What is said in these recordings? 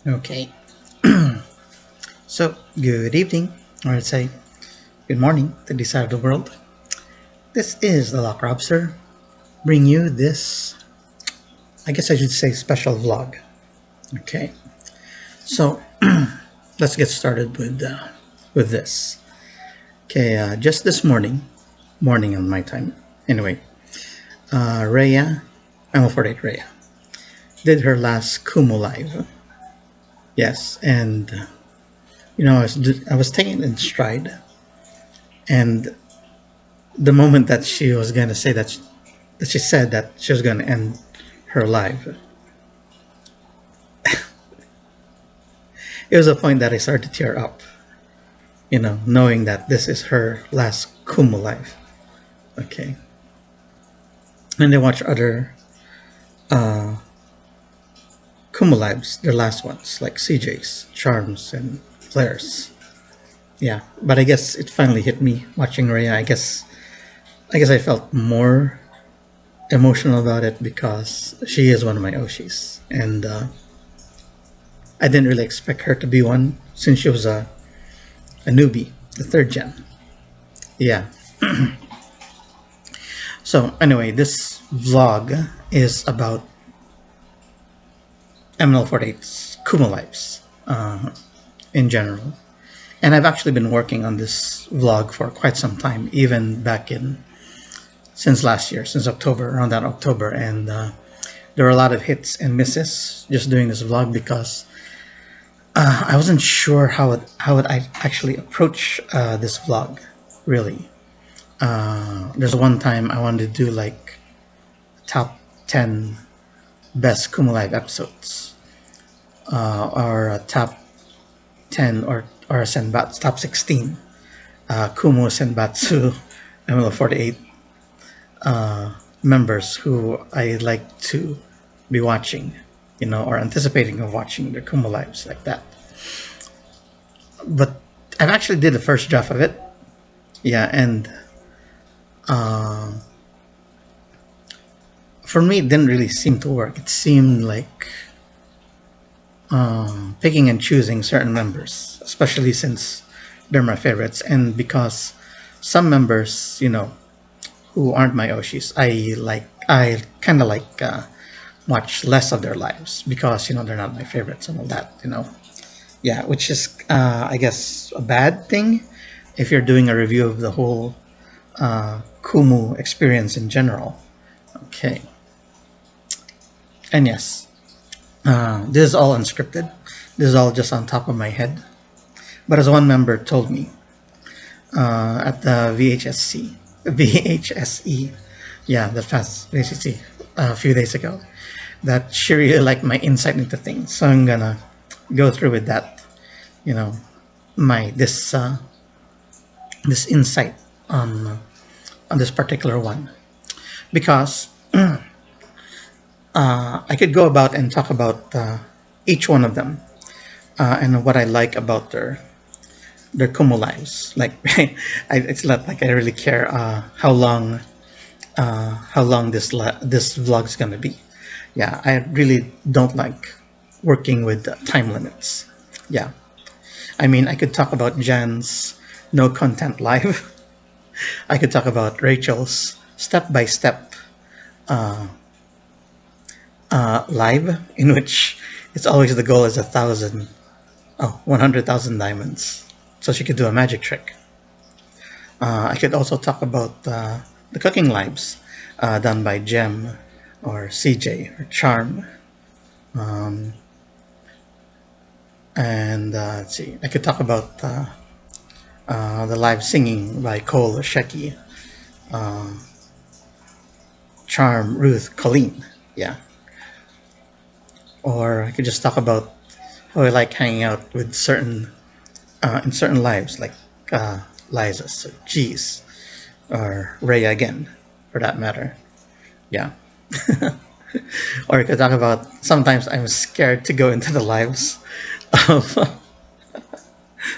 Okay, so good evening, or let's say good morning to this side of the world. This is the Locker Obser, bring you this, I guess I should say, special vlog. Okay, so let's get started with this. Okay, just this morning on my time. Anyway, Rhea, MNL48 Rhea, did her last KUMU Live. Yes, and I was taking it in stride, and the moment that she was gonna say that she said that she was gonna end her life, it was a point that I started to tear up. Knowing that this is her last Kumu life. Okay, and I watch other Kumu lives, their last ones, like CJ's, Charms, and Flair's. Yeah, but I guess it finally hit me watching Rhea. I guess I felt more emotional about it because she is one of my Oshis, and I didn't really expect her to be one since she was a newbie, the third gen. Yeah. So anyway, this vlog is about MNL48's KUMU Lives in general. And I've actually been working on this vlog for quite some time, even back since last year, since October, around that October. And there were a lot of hits and misses just doing this vlog because I wasn't sure how would I actually approach this vlog, really. There's one time I wanted to do like top 10 best KUMU Live episodes, or top 10 or Senbatsu, top 16 KUMU Senbatsu MNL48 members who I like to be watching, or anticipating of watching their KUMU Lives like that. But I've actually did the first draft of it. Yeah, and for me, it didn't really seem to work. It seemed like picking and choosing certain members, especially since they're my favorites, and because some members, who aren't my Oshis, I kind of like watch less of their lives because they're not my favorites and all that. Yeah, which is I guess a bad thing if you're doing a review of the whole Kumu experience in general. Okay. And yes, this is all unscripted. This is all just on top of my head. But as one member told me at the VHSE, yeah, the fast VHSE a few days ago, that she really liked my insight into things. So I'm gonna go through with that. My this insight on this particular one, because I could go about and talk about each one of them and what I like about their KUMU lives. Like, it's not like I really care how long this vlog is gonna be. Yeah, I really don't like working with time limits. Yeah, I mean, I could talk about Jan's no content live. I could talk about Rachel's step by step live, in which it's always the goal is 100,000 diamonds, so she could do a magic trick. I could also talk about the cooking lives done by Gem or CJ or Charm. And let's see, I could talk about the live singing by Cole, Sheki, Charm, Ruth, Colleen. Yeah. Or I could just talk about how I like hanging out with in certain lives, like Liza's, or G's, or Ray again, for that matter. Yeah. Or I could talk about sometimes I'm scared to go into the lives of,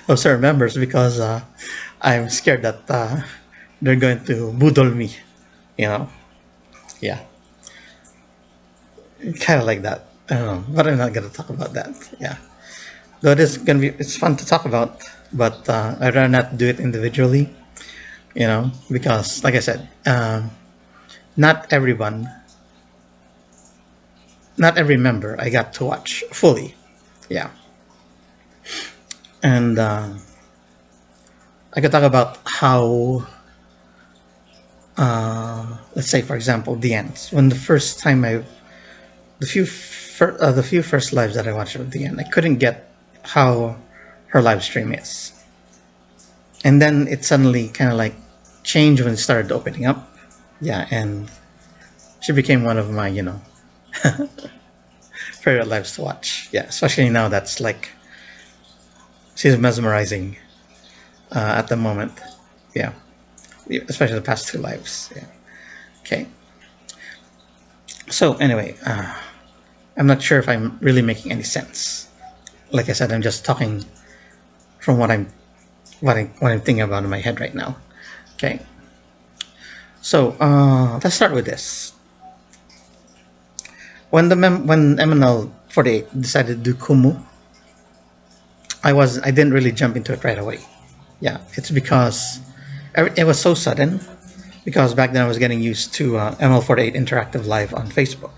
of certain members because I'm scared that they're going to boodle me, you know. Yeah, kind of like that. I don't know, but I'm not gonna talk about that. Yeah. Though it is gonna be, it's fun to talk about, but I'd rather not do it individually, because like I said, not everyone, not every member I got to watch fully. Yeah, and I could talk about how, let's say, for example, the ends. When the first time the few first lives that I watched of the end, I couldn't get how her live stream is, and then it suddenly kind of like changed when it started opening up. Yeah, and she became one of my, favorite lives to watch. Yeah, especially now that's like she's mesmerizing at the moment. Yeah, especially the past two lives. Yeah. Okay. So anyway, I'm not sure if I'm really making any sense. Like I said, I'm just talking from what I'm thinking about in my head right now. Okay. So let's start with this. When MNL48 decided to do Kumu, I didn't really jump into it right away. Yeah, it's because it was so sudden. Because back then I was getting used to ML48 Interactive Live on Facebook,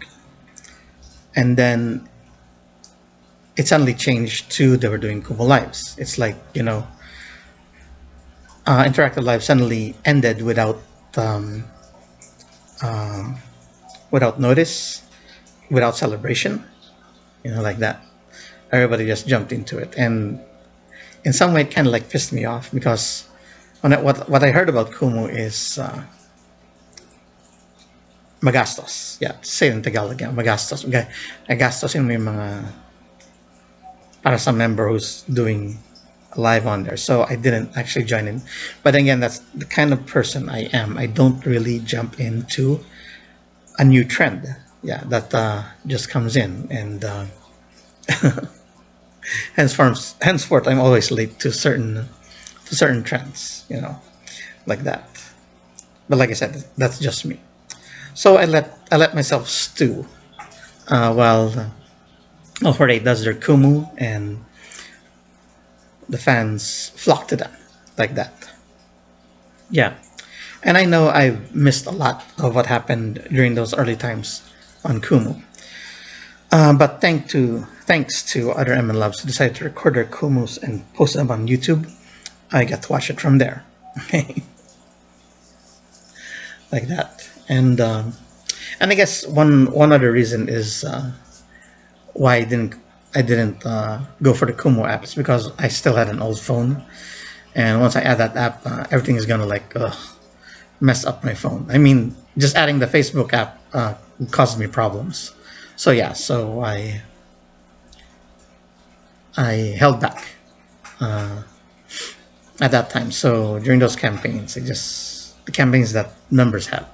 and then it suddenly changed to they were doing KUMU Lives. It's like Interactive Live suddenly ended um, without notice, without celebration, like that. Everybody just jumped into it, and in some way, it kind of like pissed me off because what I heard about Kumu is magastos. Yeah, say it in Tagalog, yeah, magastos. Magastos yung may mga para sa member who's doing live on there. So I didn't actually join in. But again, that's the kind of person I am. I don't really jump into a new trend. Yeah, that just comes in, and henceforth, I'm always late to certain trends. Like that. But like I said, that's just me. So I let myself stew while L48 does their Kumu, and the fans flock to them like that. Yeah, and I know I've missed a lot of what happened during those early times on Kumu. But thanks to other MN Labs who decided to record their Kumus and post them on YouTube, I got to watch it from there. Okay, like that. And I guess one other reason is why I didn't go for the Kumu app is because I still had an old phone, and once I add that app, everything is gonna like mess up my phone. I mean, just adding the Facebook app caused me problems. So yeah, so I held back at that time. So during those campaigns, the campaigns that members have,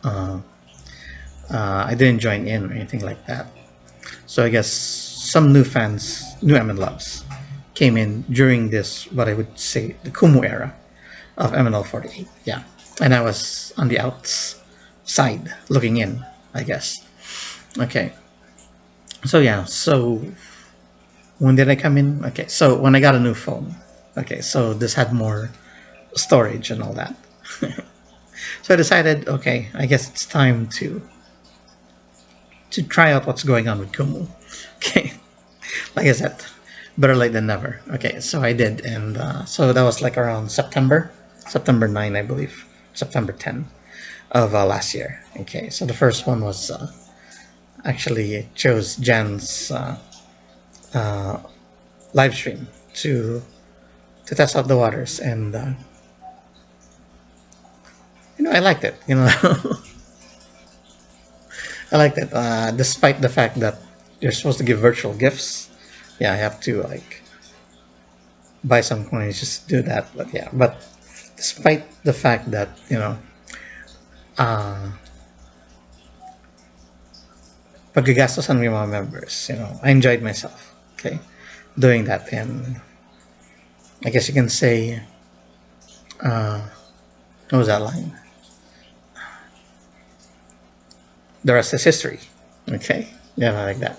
I didn't join in or anything like that. So I guess some new fans, new MN loves, came in during this what I would say the Kumu era of MNL48. Yeah, and I was on the outside looking in, I guess. Okay, so yeah, so when did I come in? Okay, so when I got a new phone. Okay, so this had more storage and all that. So I decided, okay, I guess it's time to try out what's going on with Kumu. Okay, like I said, better late than never. Okay, so I did, and so that was like around September 9, I believe, September 10 of last year. Okay, so the first one was actually it chose Jan's uh, live stream to test out the waters, and I liked it. I liked it, despite the fact that you're supposed to give virtual gifts. Yeah, I have to like buy some coins just to do that. But yeah, but despite the fact that uh, paggagastos ng mga members, I enjoyed myself. Okay, doing that, and I guess you can say, what was that line? The rest is history. Okay, yeah, I like that.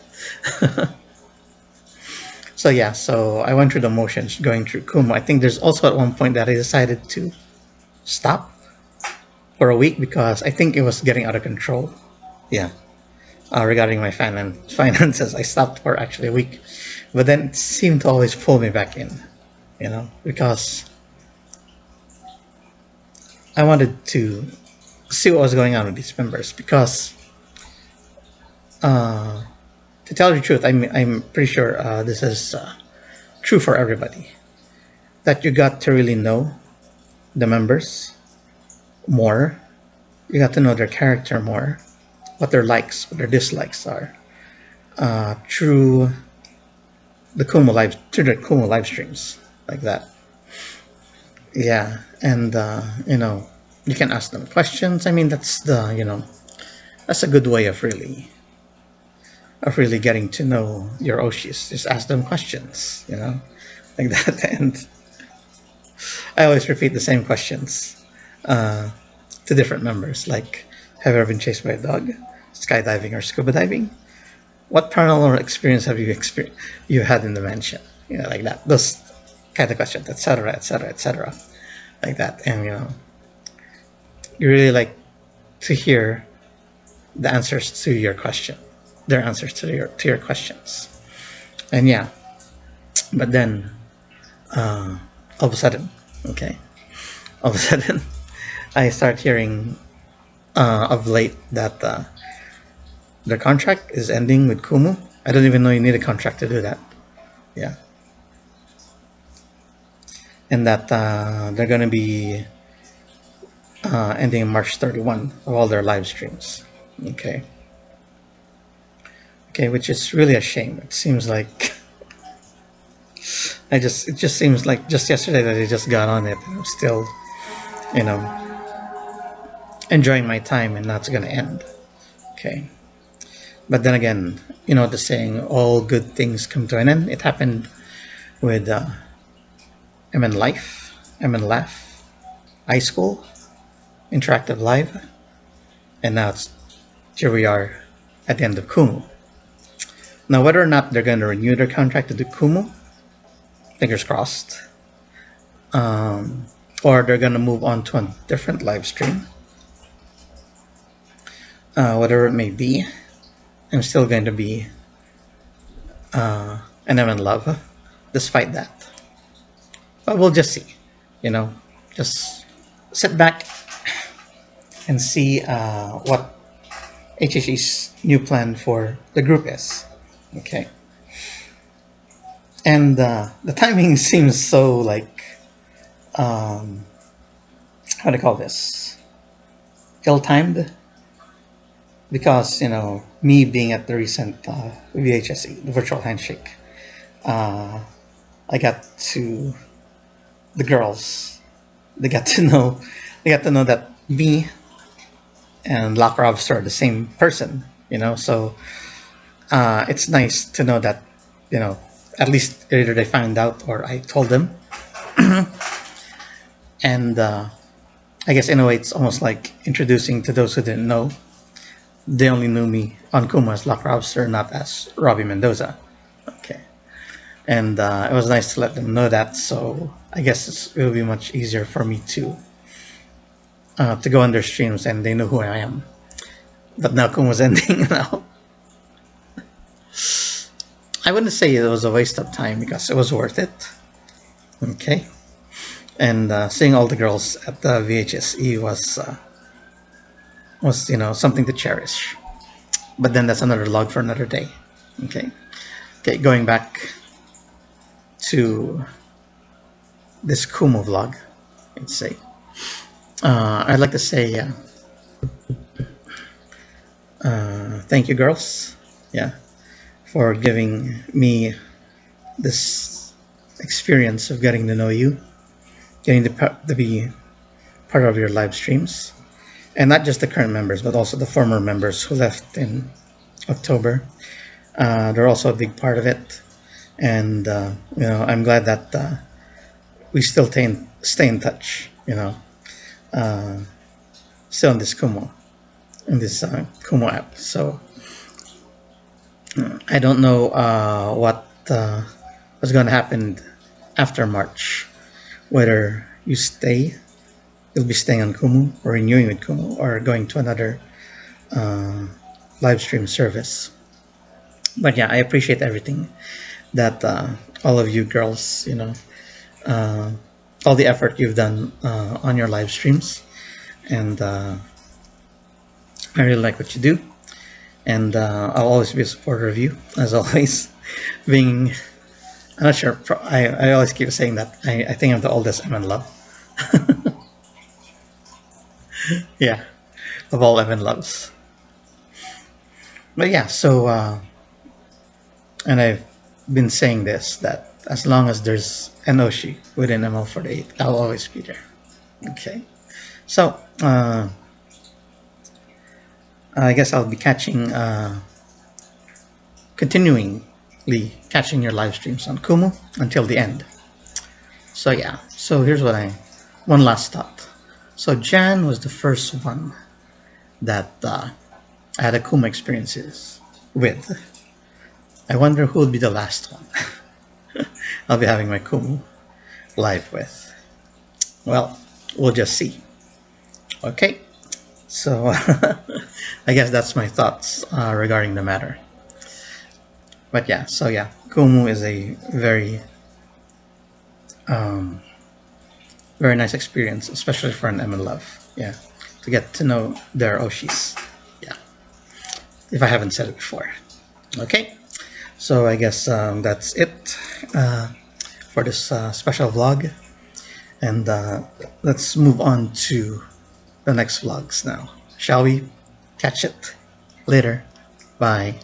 So yeah, so I went through the motions going through KUMU. I think there's also at one point that I decided to stop for a week because I think it was getting out of control. Yeah, regarding my finances, I stopped for actually a week, but then it seemed to always pull me back in. Because I wanted to see what was going on with these members. Because to tell you the truth, I'm pretty sure this is true for everybody. That you got to really know the members more. You got to know their character more, what their likes, what their dislikes are, through through the KUMU live streams like that. Yeah, and you can ask them questions. I mean, that's a good way of really getting to know your Oshis. Just ask them questions, like that. And I always repeat the same questions to different members, like, have you ever been chased by a dog, skydiving or scuba diving? What paranormal experience have you had in the mansion? Like that. Those kind of questions, etc., etc., etc., like that. And you really like to hear the answers to your question, their answers to your questions. And yeah, but then all of a sudden, okay, all of a sudden, I start hearing of late that the contract is ending with KUMU. I don't even know you need a contract to do that. Yeah, and that they're gonna be ending March 31 of all their live streams. Okay. Okay, which is really a shame. It seems like it just seems like just yesterday that I just got on it and I'm still, you know, enjoying my time and that's gonna end. Okay. But then again, the saying, all good things come to an end. It happened with MN Life, MN Laugh, iSchool, Interactive Live, and now here we are at the end of KUMU. Now, whether or not they're going to renew their contract to do KUMU, fingers crossed, or they're going to move on to a different live stream, whatever it may be, I'm still going to be and I'm in love despite that. But we'll just see, just sit back and see what HHE's new plan for the group is. Okay. And the timing seems so like, how do I call this? Ill-timed. Because, me being at the recent VHSE, the virtual handshake, I got to, the girls, they got to know that me and Locker Officer are the same person, so it's nice to know that, at least either they found out or I told them. And I guess in a way it's almost like introducing to those who didn't know. They only knew me on KUMU as Locker Officer, not as Robbie Mendoza. Okay. And it was nice to let them know that, so I guess it will be much easier for me to go on their streams and they know who I am. But now KUMU's ending now. I wouldn't say it was a waste of time because it was worth it. Okay. And seeing all the girls at the VHSE was something to cherish. But then that's another log for another day. Okay. Okay, going back to this KUMU vlog, let's say. I'd like to say thank you, girls. Yeah, for giving me this experience of getting to know you, getting to be part of your live streams. And not just the current members, but also the former members who left in October. They're also a big part of it. And, I'm glad that we still stay in touch, still in this KUMU app. So I don't know what what's going to happen after March. Whether you'll be staying on KUMU or renewing with KUMU or going to another uh, live stream service. But yeah, I appreciate everything that all of you girls, uh, all the effort you've done on your live streams, and I really like what you do, and I'll always be a supporter of you as always. Being, I'm not sure. I always keep saying that. I think I'm the oldest I'm in love. Yeah, of all Evan loves. But yeah, so and I've been saying this that as long as there's an Oshi within ML48, I'll always be there. Okay, so I guess I'll be continuingly catching your live streams on Kumu until the end. So yeah, so here's one last thought. So Jan was the first one that I had a Kumu experiences with. I wonder who will be the last one I'll be having my Kumu live with. Well, we'll just see. Okay, so I guess that's my thoughts regarding the matter. But yeah, so yeah, Kumu is a um, very nice experience, especially for an MN Love. Yeah, to get to know their Oshis. Yeah, if I haven't said it before. Okay, so I guess that's it for this special vlog. And let's move on to the next vlogs now. Shall we? Catch it later. Bye.